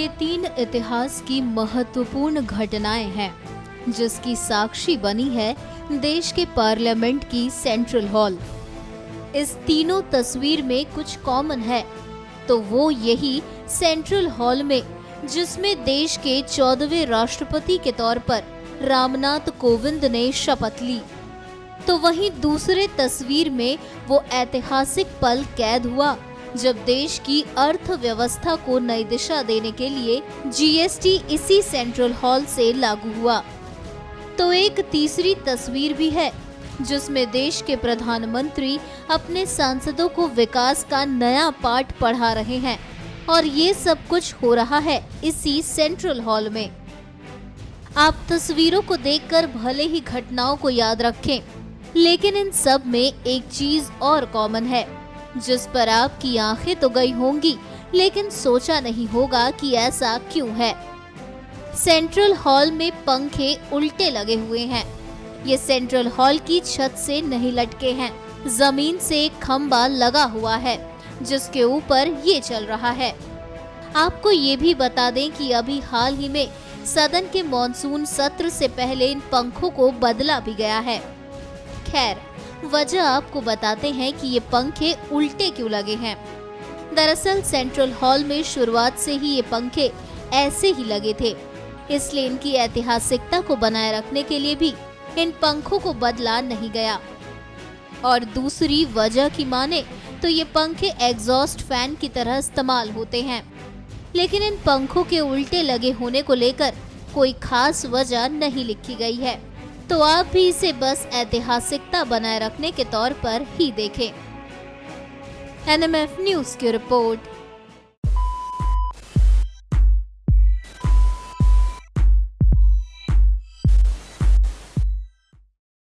ये 3 इतिहास की महत्वपूर्ण घटनाएं हैं जिसकी साक्षी बनी है देश के पार्लियामेंट की सेंट्रल हॉल। इस तीनों तस्वीर में कुछ कॉमन है, तो वो यही सेंट्रल हॉल में जिसमें देश के 14वें राष्ट्रपति के तौर पर रामनाथ कोविंद ने शपथ ली, तो वहीं दूसरे तस्वीर में वो ऐतिहासिक पल कैद हुआ जब देश की अर्थव्यवस्था को नई दिशा देने के लिए जीएसटी इसी सेंट्रल हॉल से लागू हुआ। तो एक तीसरी तस्वीर भी है जिसमें देश के प्रधानमंत्री अपने सांसदों को विकास का नया पाठ पढ़ा रहे हैं और ये सब कुछ हो रहा है इसी सेंट्रल हॉल में। आप तस्वीरों को देखकर भले ही घटनाओं को याद रखें, लेकिन इन सब में एक चीज और कॉमन है जिस पर आपकी आंखें तो गई होंगी, लेकिन सोचा नहीं होगा कि ऐसा क्यों है। सेंट्रल हॉल में पंखे उल्टे लगे हुए हैं। ये सेंट्रल हॉल की छत से नहीं लटके हैं, जमीन से एक खंबा लगा हुआ है जिसके ऊपर ये चल रहा है। आपको ये भी बता दें कि अभी हाल ही में सदन के मॉनसून सत्र से पहले इन पंखों को बदला भी गया है। खैर, वजह आपको बताते हैं कि ये पंखे उल्टे क्यों लगे हैं। दरअसल सेंट्रल हॉल में शुरुआत से ही ये पंखे ऐसे ही लगे थे, इसलिए इनकी ऐतिहासिकता को बनाए रखने के लिए भी इन पंखों को बदला नहीं गया। और दूसरी वजह की माने तो ये पंखे एग्जॉस्ट फैन की तरह इस्तेमाल होते हैं, लेकिन इन पंखों के उल्टे लगे होने को लेकर कोई खास वजह नहीं लिखी गई है, तो आप भी इसे बस ऐतिहासिकता बनाए रखने के तौर पर ही देखें। एनएमएफ न्यूज़ की रिपोर्ट।